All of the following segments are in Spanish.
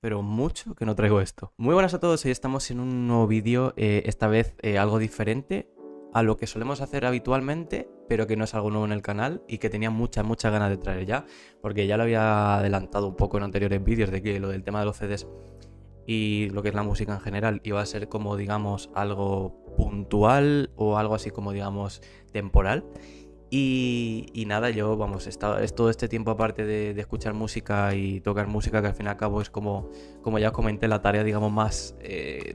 pero mucho que no traigo esto. Muy buenas a todos, hoy estamos en un nuevo vídeo, esta vez algo diferente a lo que solemos hacer habitualmente, pero que no es algo nuevo en el canal y que tenía muchas ganas de traer ya, porque ya lo había adelantado un poco en anteriores vídeos de que lo del tema de los CDs y lo que es la música en general iba a ser como, digamos, algo puntual o algo así como, digamos, temporal. Y nada, yo, vamos, es todo este tiempo aparte de escuchar música y tocar música, que al fin y al cabo es como ya os comenté, la tarea, digamos, más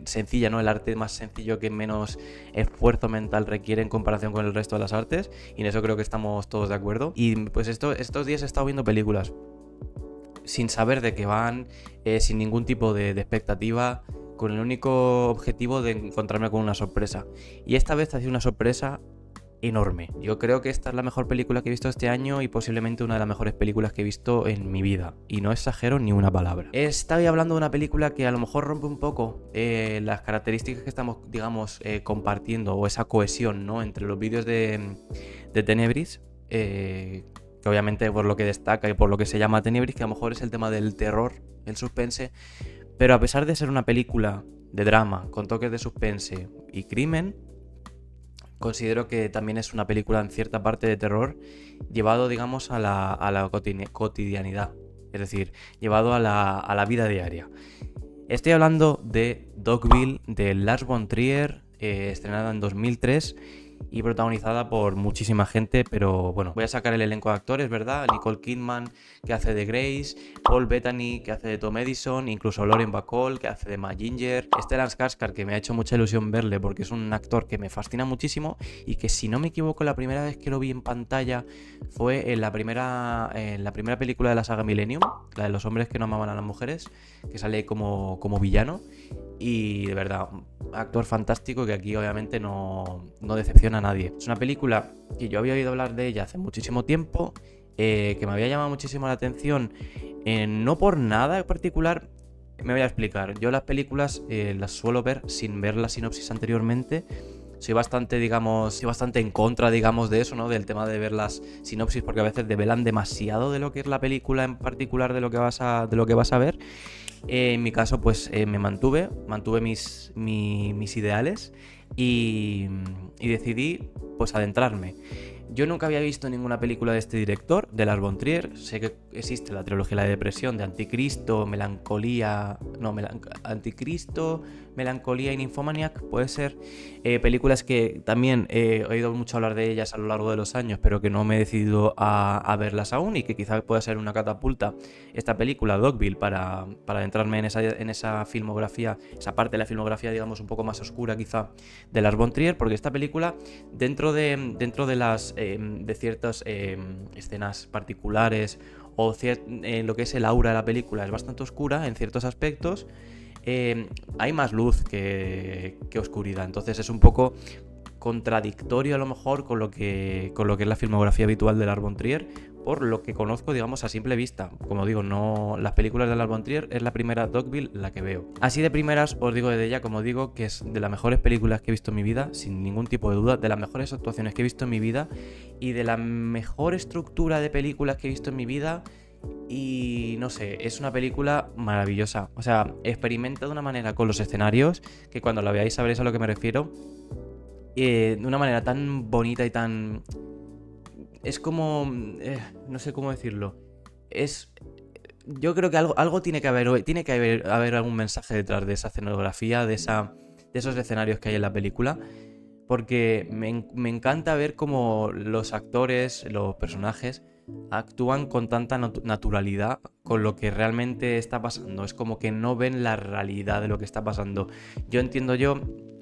sencilla, ¿no? El arte más sencillo que menos esfuerzo mental requiere en comparación con el resto de las artes. Y en eso creo que estamos todos de acuerdo. Y pues estos días he estado viendo películas sin saber de qué van, sin ningún tipo de expectativa, con el único objetivo de encontrarme con una sorpresa. Y esta vez ha sido una sorpresa enorme. Yo creo que esta es la mejor película que he visto este año y posiblemente una de las mejores películas que he visto en mi vida. Y no exagero ni una palabra. Estaba hablando de una película que a lo mejor rompe un poco las características que estamos, digamos, compartiendo, o esa cohesión, ¿no? Entre los vídeos de Tenebris. Que obviamente por lo que destaca y por lo que se llama Tenebris, que a lo mejor es el tema del terror, el suspense. Pero a pesar de ser una película de drama, con toques de suspense y crimen, considero que también es una película en cierta parte de terror llevado, digamos, a la cotidianidad. Es decir, llevado a la vida diaria. Estoy hablando de Dogville, de Lars von Trier, estrenada en 2003 y protagonizada por muchísima gente, pero bueno, voy a sacar el elenco de actores, ¿verdad? Nicole Kidman, que hace de Grace, Paul Bettany, que hace de Tom Edison, incluso Lauren Bacall, que hace de Ma Ginger, Stellan Skarsgård, que me ha hecho mucha ilusión verle porque es un actor que me fascina muchísimo y que, si no me equivoco, la primera vez que lo vi en pantalla fue en la primera película de la saga Millennium, la de los hombres que no amaban a las mujeres, que sale como villano. Y de verdad, actor fantástico que aquí obviamente no decepciona a nadie. Es una película que yo había oído hablar de ella hace muchísimo tiempo, que me había llamado muchísimo la atención, no por nada en particular. Me voy a explicar. Yo las películas las suelo ver sin ver la sinopsis anteriormente. Soy bastante en contra, digamos, de eso, ¿no? Del tema de ver las sinopsis, porque a veces develan demasiado de lo que es la película en particular, de lo que vas a ver. En mi caso, pues me mantuve mis ideales y decidí, pues, adentrarme. Yo nunca había visto ninguna película de este director, de Lars von Trier. Sé que existe la trilogía de la depresión, de Anticristo, Anticristo, Melancolía y Nymphomaniac, puede ser. Películas que también he oído mucho hablar de ellas a lo largo de los años, pero que no me he decidido a verlas aún, y que quizá pueda ser una catapulta esta película, Dogville, para adentrarme en esa filmografía, esa parte de la filmografía, digamos, un poco más oscura quizá de Lars von Trier, porque esta película, dentro de las de ciertas escenas particulares o lo que es el aura de la película, es bastante oscura en ciertos aspectos. Hay más luz que oscuridad, entonces es un poco contradictorio a lo mejor con lo que es la filmografía habitual de Lars von Trier, por lo que conozco, digamos, a simple vista. Como digo, no, las películas de Lars von Trier es la primera Dogville la que veo. Así de primeras os digo de ella, como digo, que es de las mejores películas que he visto en mi vida, sin ningún tipo de duda, de las mejores actuaciones que he visto en mi vida y de la mejor estructura de películas que he visto en mi vida. Y no sé, es una película maravillosa. O sea, experimenta de una manera con los escenarios que cuando la veáis sabréis a lo que me refiero. De una manera tan bonita y tan... Es como... no sé cómo decirlo. Es... Yo creo que algo tiene que haber. Tiene que haber algún mensaje detrás de esa escenografía, de esos escenarios que hay en la película. Porque me encanta ver cómo los actores, los personajes, actúan con tanta naturalidad con lo que realmente está pasando. Es como que no ven la realidad de lo que está pasando.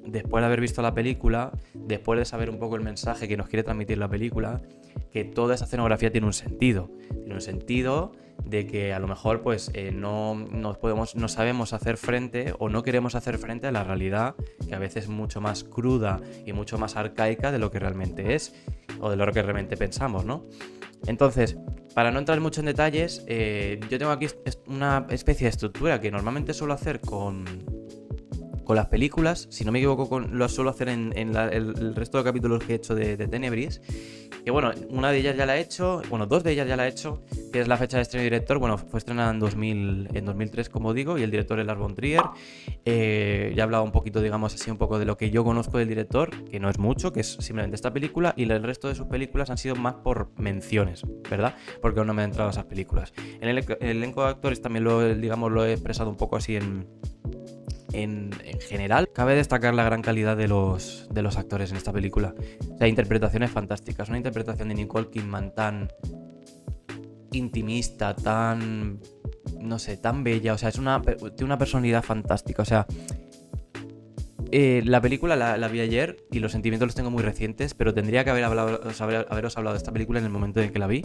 Después de haber visto la película, después de saber un poco el mensaje que nos quiere transmitir la película, que toda esa escenografía tiene un sentido. Tiene un sentido de que a lo mejor pues no sabemos hacer frente o no queremos hacer frente a la realidad, que a veces es mucho más cruda y mucho más arcaica de lo que realmente es, o de lo que realmente pensamos, ¿no? Entonces, para no entrar mucho en detalles, yo tengo aquí una especie de estructura que normalmente suelo hacer con con las películas, si no me equivoco, lo suelo hacer en el resto de capítulos que he hecho de Tenebris. Que bueno, una de ellas ya la he hecho, bueno, dos de ellas ya la he hecho, que es la fecha de estreno y director. Bueno, fue estrenada en 2003, como digo, y el director es Lars von Trier. Ya he hablado un poquito, digamos así, un poco de lo que yo conozco del director, que no es mucho, que es simplemente esta película, y el resto de sus películas han sido más por menciones, ¿verdad? Porque aún no me he entrado a esas películas. En el elenco de actores también lo he expresado un poco así en general. Cabe destacar la gran calidad de los actores en esta película. O sea, interpretaciones fantásticas. Una interpretación de Nicole Kidman tan intimista, tan, no sé, tan bella. O sea, tiene una personalidad fantástica. O sea, la película la vi ayer y los sentimientos los tengo muy recientes, pero tendría que haberos hablado de esta película en el momento en que la vi,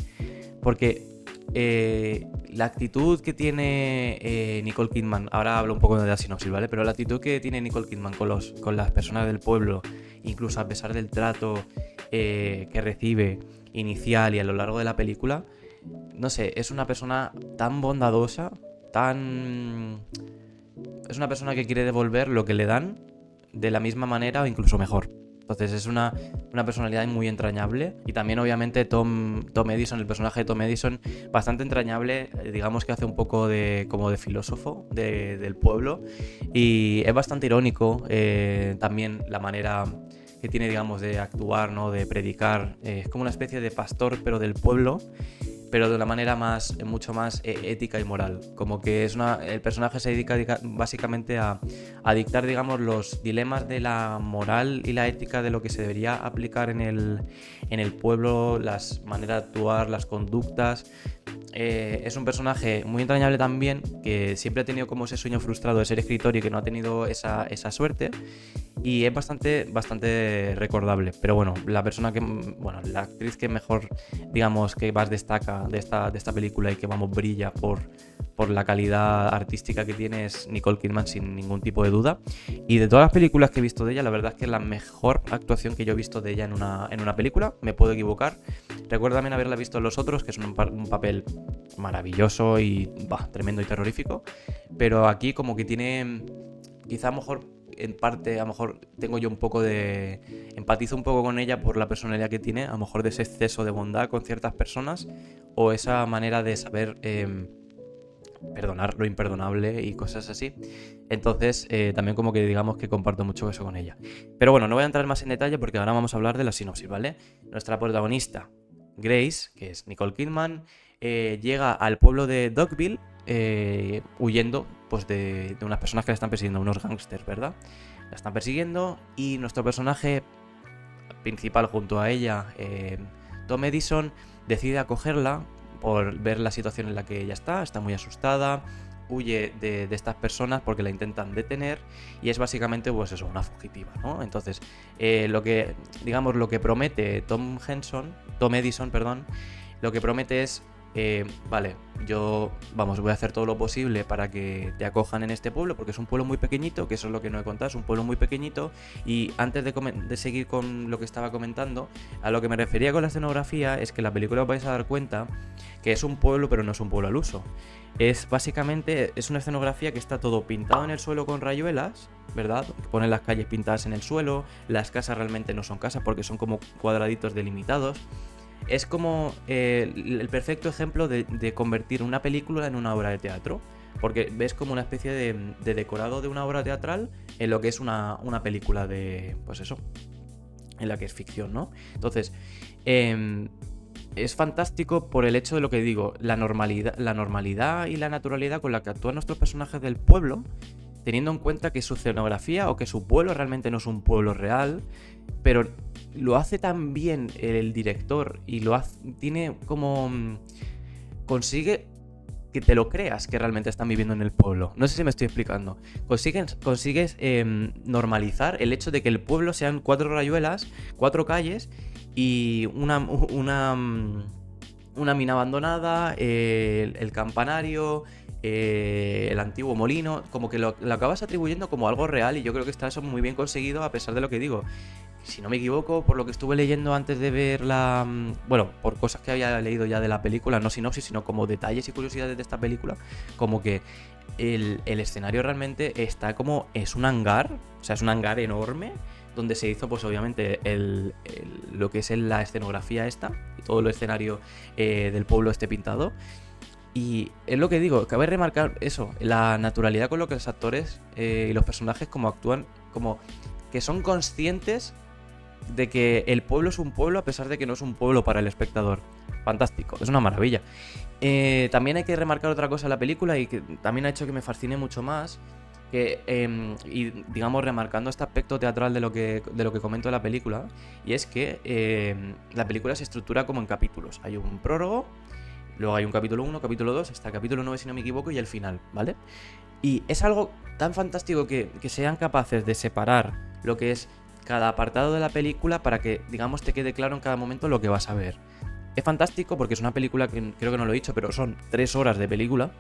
porque la actitud que tiene Nicole Kidman, ahora hablo un poco de la sinopsis, ¿vale? Pero la actitud que tiene Nicole Kidman con las personas del pueblo, incluso a pesar del trato que recibe inicial y a lo largo de la película, no sé, es una persona tan bondadosa, es una persona que quiere devolver lo que le dan de la misma manera o incluso mejor. Entonces es una personalidad muy entrañable. Y también obviamente Tom Edison, el personaje de Tom Edison, bastante entrañable. Digamos que hace un poco como de filósofo del pueblo. Y es bastante irónico también la manera que tiene, digamos, de actuar, ¿no? De predicar. Es como una especie de pastor, pero del pueblo, pero de una manera mucho más ética y moral. Como que el personaje se dedica básicamente a dictar, digamos, los dilemas de la moral y la ética de lo que se debería aplicar en el pueblo, las maneras de actuar, las conductas. Es un personaje muy entrañable también, que siempre ha tenido como ese sueño frustrado de ser escritor y que no ha tenido esa suerte. Y es bastante recordable. Pero bueno, la actriz que mejor, digamos, que más destaca de esta película y que, vamos, brilla por la calidad artística que tiene es Nicole Kidman, sin ningún tipo de duda. Y de todas las películas que he visto de ella, la verdad es que es la mejor actuación que yo he visto de ella en una película. Me puedo equivocar. Recuerdo también haberla visto en Los Otros, que es un papel maravilloso y tremendo y terrorífico. Pero aquí como que tiene, quizá a lo mejor, en parte, a lo mejor tengo yo un poco empatizo un poco con ella por la personalidad que tiene, a lo mejor de ese exceso de bondad con ciertas personas, o esa manera de saber perdonar lo imperdonable y cosas así. Entonces también como que digamos que comparto mucho eso con ella. Pero bueno, no voy a entrar más en detalle porque ahora vamos a hablar de la sinopsis, ¿vale? Nuestra protagonista, Grace, que es Nicole Kidman, llega al pueblo de Dogville huyendo, pues, de unas personas que la están persiguiendo, unos gángsters, ¿verdad? La están persiguiendo y nuestro personaje principal junto a ella, Tom Edison, decide acogerla por ver la situación en la que ella está muy asustada, huye de estas personas porque la intentan detener y es básicamente, pues eso, una fugitiva, ¿no? Entonces, lo que promete Tom Edison, perdón, lo que promete es, vale, yo, voy a hacer todo lo posible para que te acojan en este pueblo, porque es un pueblo muy pequeñito, que eso es lo que no he contado, es un pueblo muy pequeñito. Y antes de seguir con lo que estaba comentando, a lo que me refería con la escenografía es que en la película os vais a dar cuenta que es un pueblo, pero no es un pueblo al uso. Básicamente es una escenografía que está todo pintado en el suelo con rayuelas, ¿verdad? Ponen las calles pintadas en el suelo, las casas realmente no son casas porque son como cuadraditos delimitados. Es como el perfecto ejemplo de convertir una película en una obra de teatro, porque ves como una especie de decorado de una obra teatral en lo que es una película de, pues eso, en la que es ficción, ¿no? Entonces, es fantástico por el hecho de lo que digo, la normalidad y la naturalidad con la que actúan nuestros personajes del pueblo, teniendo en cuenta que su escenografía o que su pueblo realmente no es un pueblo real, pero lo hace tan bien el director y tiene como, consigue que te lo creas que realmente están viviendo en el pueblo. No sé si me estoy explicando. Consigues normalizar el hecho de que el pueblo sean 4 rayuelas, 4 calles y una mina abandonada, el campanario, el antiguo molino, como que lo acabas atribuyendo como algo real, y yo creo que está eso muy bien conseguido, a pesar de lo que digo, si no me equivoco, por lo que estuve leyendo antes de ver bueno, por cosas que había leído ya de la película, no sinopsis, sino como detalles y curiosidades de esta película, como que el escenario realmente está como... Es un hangar, o sea, es un hangar enorme, donde se hizo, pues obviamente, lo que es la escenografía esta, y todo el escenario del pueblo esté pintado. Y es lo que digo, cabe remarcar eso, la naturalidad con lo que los actores y los personajes como actúan, como que son conscientes de que el pueblo es un pueblo a pesar de que no es un pueblo para el espectador. Fantástico, es una maravilla. También hay que remarcar otra cosa en la película y que también ha hecho que me fascine mucho más, y digamos remarcando este aspecto teatral de lo que comento de la película, y es que la película se estructura como en capítulos. Hay un prólogo, luego hay un capítulo 1, capítulo 2, hasta el capítulo 9 si no me equivoco, y el final, ¿vale? Y es algo tan fantástico que sean capaces de separar lo que es cada apartado de la película para que, digamos, te quede claro en cada momento lo que vas a ver. Es fantástico porque es una película que creo que no lo he dicho, pero son 3 horas de película,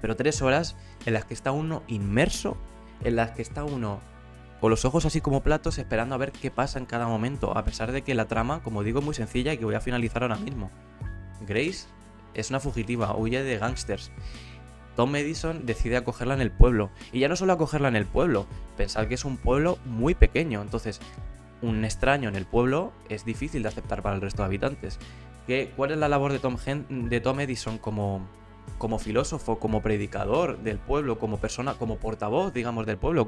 pero 3 horas en las que está uno inmerso, en las que está uno con los ojos así como platos esperando a ver qué pasa en cada momento, a pesar de que la trama, como digo, es muy sencilla y que voy a finalizar ahora mismo. Grace es una fugitiva, huye de gángsters. Tom Edison decide acogerla en el pueblo. Y ya no solo acogerla en el pueblo, pensad que es un pueblo muy pequeño. Entonces, un extraño en el pueblo es difícil de aceptar para el resto de habitantes. ¿Cuál es la labor de Tom Edison como filósofo, como predicador del pueblo, como persona, como portavoz, digamos, del pueblo,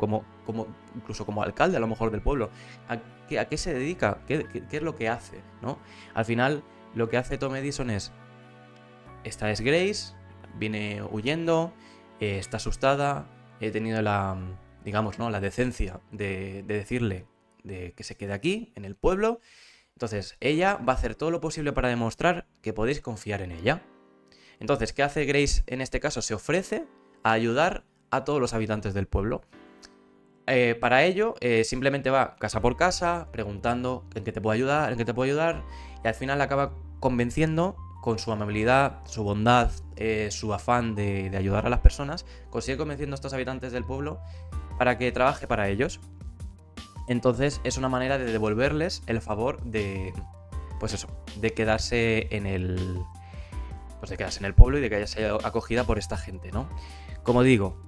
incluso como alcalde a lo mejor del pueblo? ¿A qué se dedica? ¿Qué es lo que hace? ¿No? Al final, lo que hace Tom Edison es... Esta es Grace, viene huyendo, está asustada, he tenido digamos, ¿no?, la decencia de decirle de que se quede aquí, en el pueblo. Entonces, ella va a hacer todo lo posible para demostrar que podéis confiar en ella. Entonces, ¿qué hace Grace en este caso? Se ofrece a ayudar a todos los habitantes del pueblo. Para ello, simplemente va casa por casa, preguntando en qué te puedo ayudar, en qué te puedo ayudar, y al final acaba convenciendo con su amabilidad, su bondad, su afán de ayudar a las personas, consigue convenciendo a estos habitantes del pueblo para que trabaje para ellos. Entonces es una manera de devolverles el favor de, pues eso, de quedarse en el pueblo y de que haya sido acogida por esta gente, ¿no? Como digo,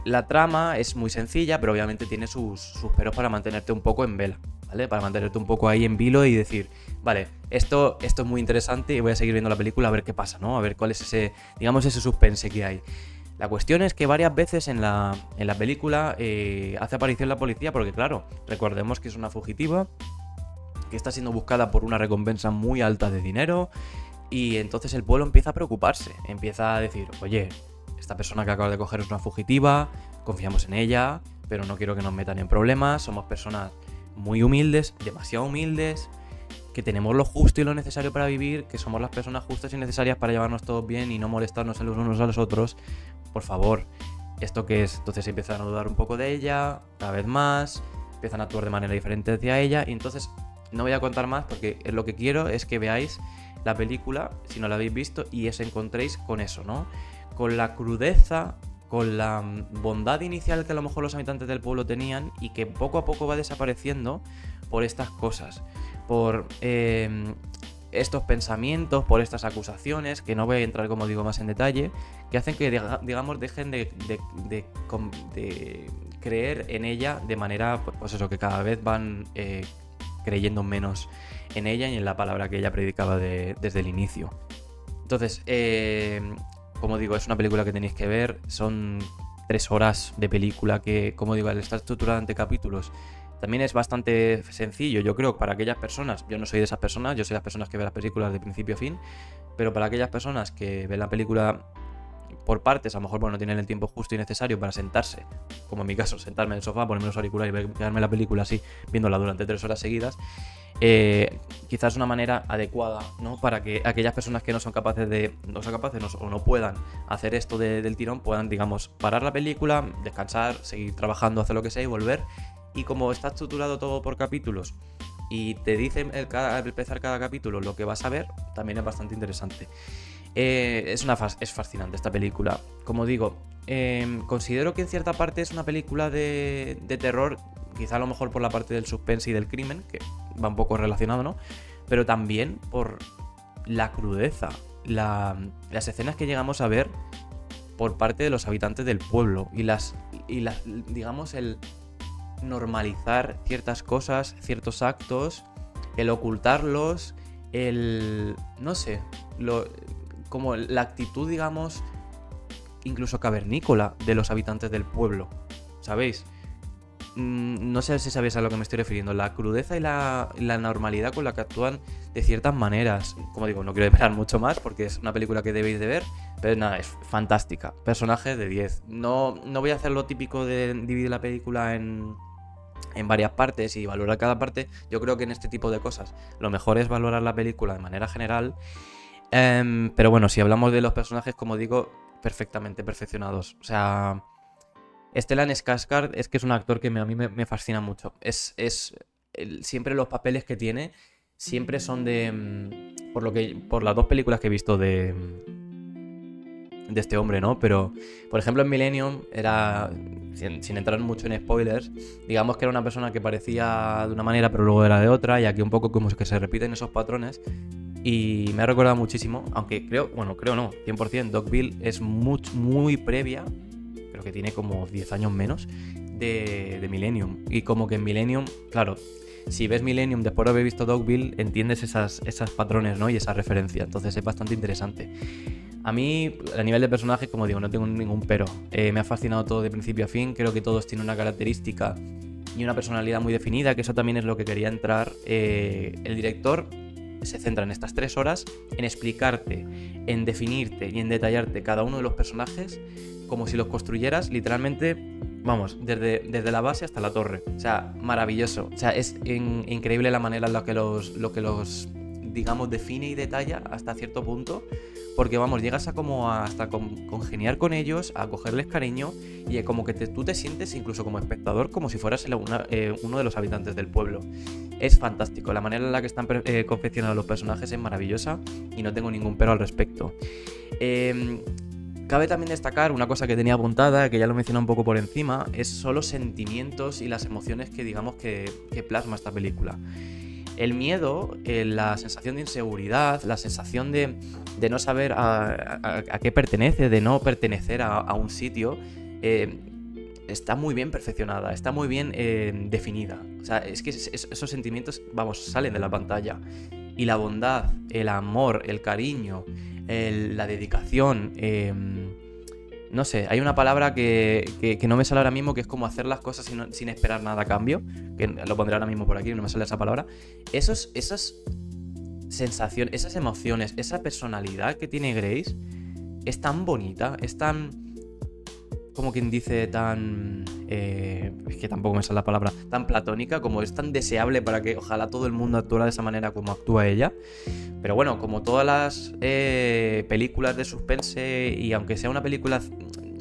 la trama es muy sencilla, pero obviamente tiene sus peros para mantenerte un poco en vela, ¿vale? Para mantenerte un poco ahí en vilo y decir, vale, esto es muy interesante y voy a seguir viendo la película a ver qué pasa, ¿no? A ver cuál es ese, digamos, ese suspense que hay. La cuestión es que varias veces en la película hace aparición la policía porque, claro, recordemos que es una fugitiva que está siendo buscada por una recompensa muy alta de dinero, y entonces el pueblo empieza a preocuparse, empieza a decir, oye, esta persona que acabo de coger es una fugitiva, confiamos en ella, pero no quiero que nos metan en problemas, somos personas muy humildes, demasiado humildes, que tenemos lo justo y lo necesario para vivir, que somos las personas justas y necesarias para llevarnos todos bien y no molestarnos los unos a los otros. Por favor, ¿esto qué es? Entonces empiezan a dudar un poco de ella, cada vez más, empiezan a actuar de manera diferente hacia ella, y entonces no voy a contar más porque lo que quiero es que veáis la película, si no la habéis visto, y os encontréis con eso, ¿no? Con la crudeza, con la bondad inicial que a lo mejor los habitantes del pueblo tenían y que poco a poco va desapareciendo por estas cosas, por estos pensamientos, por estas acusaciones, que no voy a entrar, como digo, más en detalle, que hacen que, digamos, dejen de creer en ella de manera, pues eso, que cada vez van creyendo menos en ella y en la palabra que ella predicaba desde el inicio. Entonces, como digo, es una película que tenéis que ver, son 3 horas de película que, como digo, al estar estructurada entre capítulos, también es bastante sencillo, yo creo, para aquellas personas. Yo no soy de esas personas, yo soy de las personas que ven las películas de principio a fin, pero para aquellas personas que ven la película por partes, a lo mejor no tienen el tiempo justo y necesario para sentarse, como en mi caso, sentarme en el sofá, ponerme los auriculares y quedarme la película así, viéndola durante 3 horas seguidas, quizás una manera adecuada, ¿no? Para que aquellas personas que no son capaces o no puedan hacer esto del tirón, puedan, digamos, parar la película, descansar, seguir trabajando, hacer lo que sea y volver. Y como está estructurado todo por capítulos y te dicen al empezar cada capítulo lo que vas a ver, también es bastante interesante. Es fascinante esta película. Como digo, considero que en cierta parte es una película de terror quizá a lo mejor por la parte del suspense y del crimen, que va un poco relacionado, ¿no? Pero también por la crudeza, las escenas que llegamos a ver por parte de los habitantes del pueblo y digamos, el normalizar ciertas cosas, ciertos actos, el ocultarlos, no sé, como la actitud, digamos, incluso cavernícola de los habitantes del pueblo, ¿sabéis? No sé si sabéis a lo que me estoy refiriendo. La crudeza y la normalidad con la que actúan de ciertas maneras. Como digo, no quiero esperar mucho más porque es una película que debéis de ver. Pero nada, es fantástica. Personajes de 10. No voy a hacer lo típico de dividir la película en varias partes y valorar cada parte. Yo creo que en este tipo de cosas lo mejor es valorar la película de manera general. Pero bueno, si hablamos de los personajes, como digo, perfectamente perfeccionados. O sea, Stellan Skarsgård es que es un actor que a mí me fascina mucho. Siempre los papeles que tiene siempre son por las dos películas que he visto de este hombre, ¿no? Pero, por ejemplo, en Millennium era, sin entrar mucho en spoilers, digamos que era una persona que parecía de una manera pero luego era de otra, y aquí un poco como que se repiten esos patrones. Y me ha recordado muchísimo, aunque creo no, 100%, Dogville es muy previa, creo que tiene como 10 años menos, de Millennium. Y como que en Millennium, claro, si ves Millennium después de haber visto Dogville, entiendes esas patrones, ¿no? Y esa referencia, entonces es bastante interesante. A mí, a nivel de personajes, como digo, no tengo ningún pero. Me ha fascinado todo de principio a fin, creo que todos tienen una característica y una personalidad muy definida, que eso también es lo que quería entrar. El director se centra en estas 3 horas en explicarte, en definirte y en detallarte cada uno de los personajes como si los construyeras literalmente, vamos, desde la base hasta la torre. O sea, maravilloso. O sea, es increíble la manera en la que lo que los, digamos, define y detalla hasta cierto punto. Porque, vamos, llegas hasta congeniar con ellos, a cogerles cariño y como que tú te sientes incluso como espectador como si fueras uno de los habitantes del pueblo. Es fantástico, la manera en la que están confeccionados los personajes es maravillosa y no tengo ningún pero al respecto. Cabe también destacar una cosa que tenía apuntada, que ya lo mencioné un poco por encima, son los sentimientos y las emociones que digamos que plasma esta película. El miedo, la sensación de inseguridad, la sensación de no saber a qué pertenece, de no pertenecer a un sitio, está muy bien perfeccionada, está muy bien definida. O sea, es que esos sentimientos, vamos, salen de la pantalla. Y la bondad, el amor, el cariño, la dedicación, no sé, hay una palabra que no me sale ahora mismo, que es como hacer las cosas sin esperar nada a cambio, que lo pondré ahora mismo por aquí, no me sale esa palabra. Esas sensaciones, esas emociones, esa personalidad que tiene Grace es tan bonita, es tan, como quien dice, tan... es que tampoco me sale la palabra, tan platónica, como es tan deseable para que ojalá todo el mundo actuara de esa manera como actúa ella. Pero bueno, como todas las películas de suspense, y aunque sea una película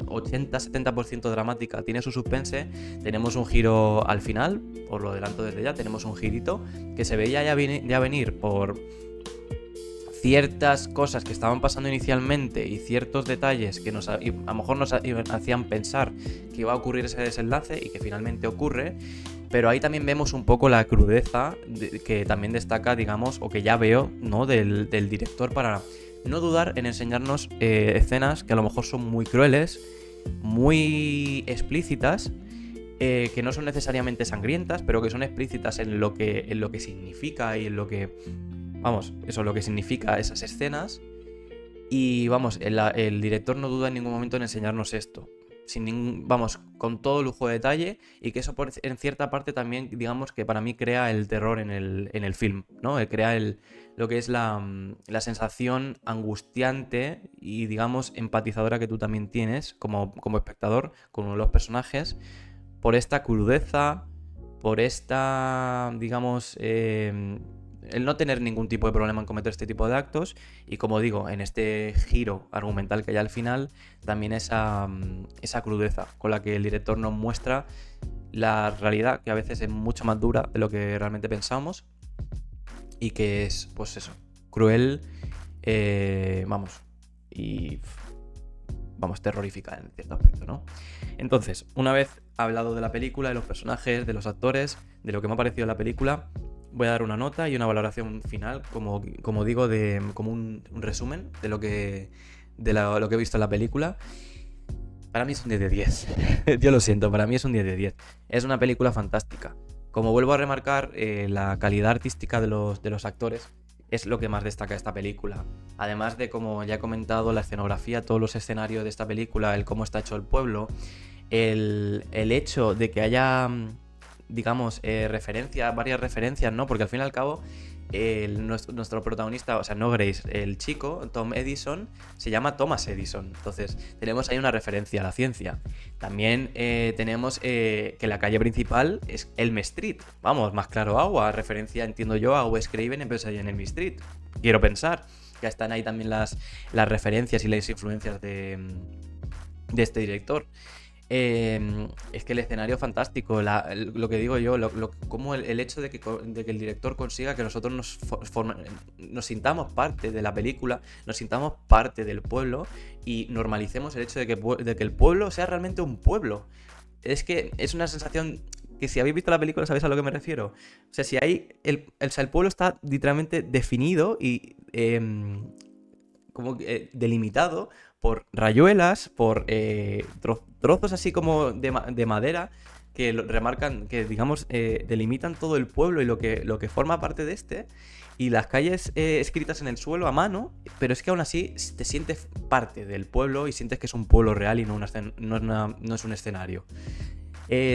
80-70% dramática, tiene su suspense, tenemos un giro al final, os lo adelanto desde ya, tenemos un girito que se veía ya venir por ciertas cosas que estaban pasando inicialmente y ciertos detalles que a lo mejor nos hacían pensar que iba a ocurrir ese desenlace y que finalmente ocurre. Pero ahí también vemos un poco la crudeza que también destaca, digamos, o que ya veo, ¿no?, del director, para no dudar en enseñarnos escenas que a lo mejor son muy crueles, muy explícitas, que no son necesariamente sangrientas, pero que son explícitas en lo que significa y en lo que, vamos, eso, lo que significa esas escenas. Y vamos, el director no duda en ningún momento en enseñarnos esto. Vamos, con todo lujo de detalle, y que eso en cierta parte también, digamos, que para mí crea el terror en el film, ¿no? Crea lo que es la sensación angustiante y, digamos, empatizadora que tú también tienes como espectador con uno de los personajes, por esta crudeza, por esta, digamos, el no tener ningún tipo de problema en cometer este tipo de actos, y como digo, en este giro argumental que hay al final, también esa crudeza con la que el director nos muestra la realidad, que a veces es mucho más dura de lo que realmente pensamos, y que es, pues eso, cruel, vamos, y vamos, terrorífica en cierto aspecto, ¿no? Entonces, una vez hablado de la película, de los personajes, de los actores, de lo que me ha parecido la película. Voy a dar una nota y una valoración final, como digo, como un resumen de lo que he visto en la película. Para mí es un 10 de 10. Yo lo siento, para mí es un 10 de 10. Es una película fantástica. Como vuelvo a remarcar, la calidad artística de los actores es lo que más destaca esta película. Además de, como ya he comentado, la escenografía, todos los escenarios de esta película, el cómo está hecho el pueblo, el hecho de que haya, digamos, varias referencias, ¿no? Porque al fin y al cabo, nuestro protagonista, o sea, no Grace, el chico, Tom Edison, se llama Thomas Edison. Entonces, tenemos ahí una referencia a la ciencia. También tenemos que la calle principal es Elm Street. Vamos, más claro agua, referencia, entiendo yo, a Wes Craven en Pesadilla en Elm Street. Quiero pensar. Ya están ahí también las referencias y las influencias de este director. Es que el escenario es fantástico, lo que digo yo, como el hecho de que el director consiga que nosotros nos sintamos parte de la película, nos sintamos parte del pueblo y normalicemos el hecho de que el pueblo sea realmente un pueblo. Es que es una sensación que, si habéis visto la película, sabéis a lo que me refiero. O sea, si hay el pueblo está literalmente definido y delimitado por rayuelas, por trozos así como de madera que remarcan, que digamos, delimitan todo el pueblo y lo que forma parte de este, y las calles escritas en el suelo a mano, pero es que aún así te sientes parte del pueblo y sientes que es un pueblo real y no es un escenario.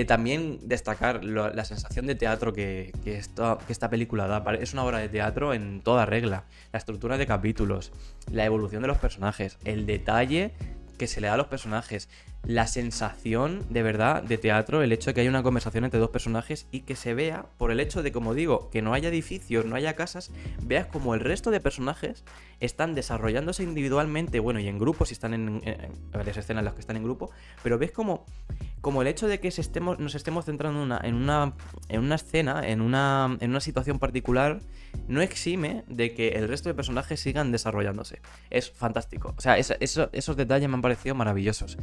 También destacar la sensación de teatro que esta película da. Es una obra de teatro en toda regla. La estructura de capítulos, la evolución de los personajes, el detalle que se le da a los personajes, la sensación de verdad de teatro, el hecho de que haya una conversación entre dos personajes y que se vea, por el hecho de, como digo, que no haya edificios, no haya casas, veas como el resto de personajes están desarrollándose individualmente, bueno, y en grupo, si están en varias escenas en las que están en grupo, pero ves como el hecho de que nos estemos centrando en una escena, en una situación particular, no exime de que el resto de personajes sigan desarrollándose. Es fantástico. O sea, esos detalles me han parecido maravillosos.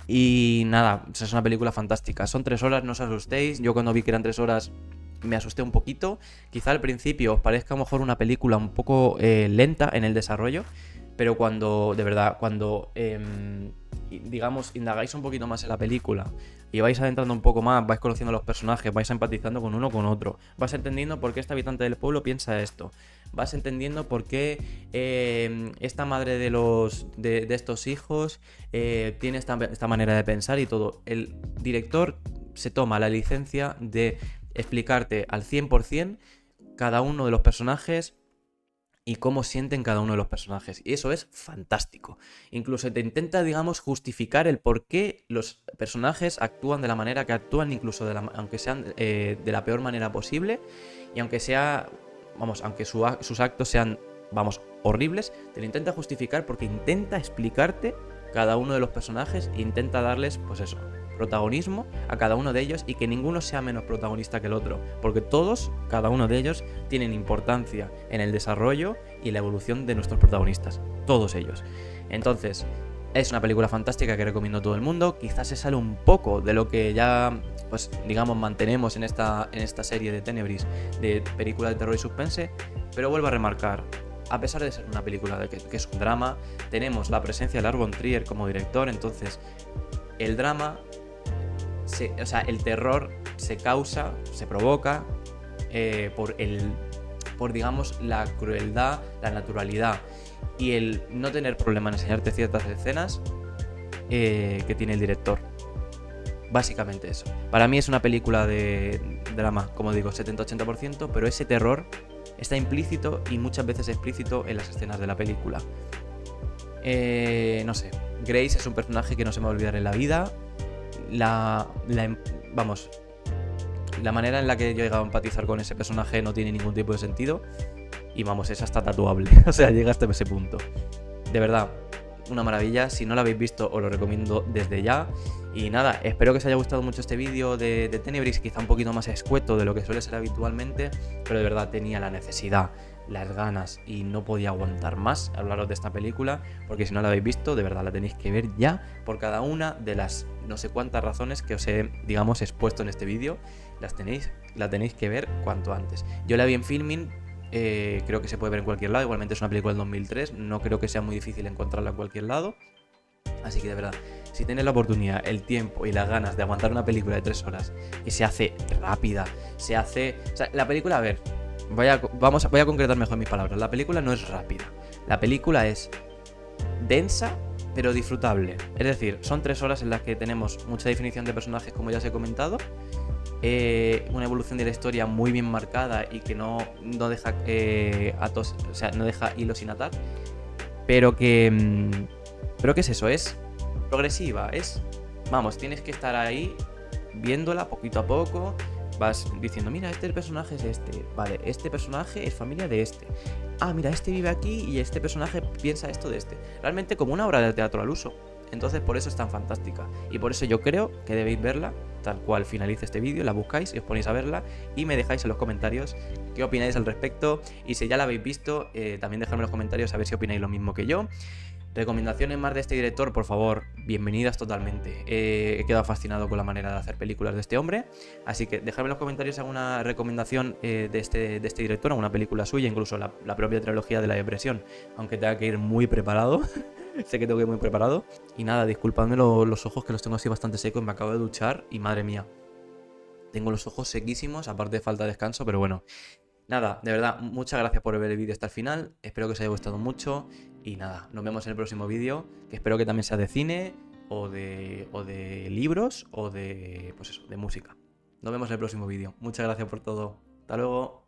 Y nada, es una película fantástica. Son 3 horas, no os asustéis. Yo cuando vi que eran 3 horas me asusté un poquito. Quizá al principio os parezca a lo mejor una película un poco lenta en el desarrollo, pero cuando digamos, indagáis un poquito más en la película y vais adentrando un poco más, vais conociendo a los personajes, vais empatizando con uno con otro, vas entendiendo por qué este habitante del pueblo piensa esto, vas entendiendo por qué esta madre de estos hijos tiene esta manera de pensar y todo. El director se toma la licencia de explicarte al 100% cada uno de los personajes y cómo sienten cada uno de los personajes. Y eso es fantástico. Incluso te intenta, digamos, justificar el por qué los personajes actúan de la manera que actúan, incluso aunque sean de la peor manera posible. Y aunque sus actos sean, horribles, te lo intenta justificar porque intenta explicarte cada uno de los personajes e intenta darles, pues eso, protagonismo a cada uno de ellos y que ninguno sea menos protagonista que el otro, porque cada uno de ellos tienen importancia en el desarrollo y la evolución de nuestros protagonistas, todos ellos. Entonces, es una película fantástica que recomiendo a todo el mundo. Quizás se sale un poco de lo que ya, pues digamos, mantenemos en esta serie de Tenebris, de película de terror y suspense, pero vuelvo a remarcar, a pesar de ser una película que es un drama, tenemos la presencia de Lars von Trier como director. Entonces el drama, el terror se provoca por digamos la crueldad, la naturalidad y el no tener problema en enseñarte ciertas escenas que tiene el director. Básicamente eso. Para mí es una película de drama, como digo, 70-80%, pero ese terror está implícito y muchas veces explícito en las escenas de la película. No sé, Grace es un personaje que no se me va a olvidar en la vida. La manera en la que yo he llegado a empatizar con ese personaje no tiene ningún tipo de sentido. Y es hasta tatuable. O sea, llega hasta ese punto. De verdad, una maravilla. Si no lo habéis visto, os lo recomiendo desde ya. Y nada, espero que os haya gustado mucho este vídeo de Tenebris, quizá un poquito más escueto de lo que suele ser habitualmente, pero de verdad tenía la necesidad las ganas y no podía aguantar más hablaros de esta película, porque si no la habéis visto, de verdad la tenéis que ver ya por cada una de las no sé cuántas razones que os he, digamos, expuesto en este vídeo. La tenéis que ver cuanto antes. Yo la vi en Filmin, creo que se puede ver en cualquier lado, igualmente es una película del 2003, no creo que sea muy difícil encontrarla en cualquier lado. Así que de verdad, si tenéis la oportunidad, el tiempo y las ganas de aguantar una película de 3 horas que se hace rápida, se hace... O sea, la película, a ver, voy a concretar mejor mis palabras. La película no es rápida. La película es densa, pero disfrutable. Es decir, son 3 horas en las que tenemos mucha definición de personajes, como ya os he comentado. Una evolución de la historia muy bien marcada y que no deja no deja hilo sin atar. Pero que... ¿Pero qué es eso? Es progresiva, vamos, tienes que estar ahí viéndola poquito a poco, vas diciendo, mira, este personaje es este, vale, este personaje es familia de este, mira, este vive aquí y este personaje piensa esto de este. Realmente como una obra de teatro al uso. Entonces por eso es tan fantástica y por eso yo creo que debéis verla tal cual finalice este vídeo, la buscáis y os ponéis a verla y me dejáis en los comentarios qué opináis al respecto, y si ya la habéis visto, también dejadme en los comentarios a ver si opináis lo mismo que yo. Recomendaciones más de este director, por favor, bienvenidas totalmente. He quedado fascinado con la manera de hacer películas de este hombre, así que dejadme en los comentarios alguna recomendación de este director, alguna película suya, incluso la propia trilogía de la depresión, aunque tenga que ir muy preparado. Sé que tengo que ir muy preparado. Y nada, disculpadme los ojos, que los tengo así bastante secos, me acabo de duchar y madre mía, tengo los ojos sequísimos, aparte de falta de descanso, pero bueno. Nada, de verdad, muchas gracias por ver el vídeo hasta el final, espero que os haya gustado mucho y nada, nos vemos en el próximo vídeo, que espero que también sea de cine o de libros o de, pues eso, de música. Nos vemos en el próximo vídeo. Muchas gracias por todo. Hasta luego.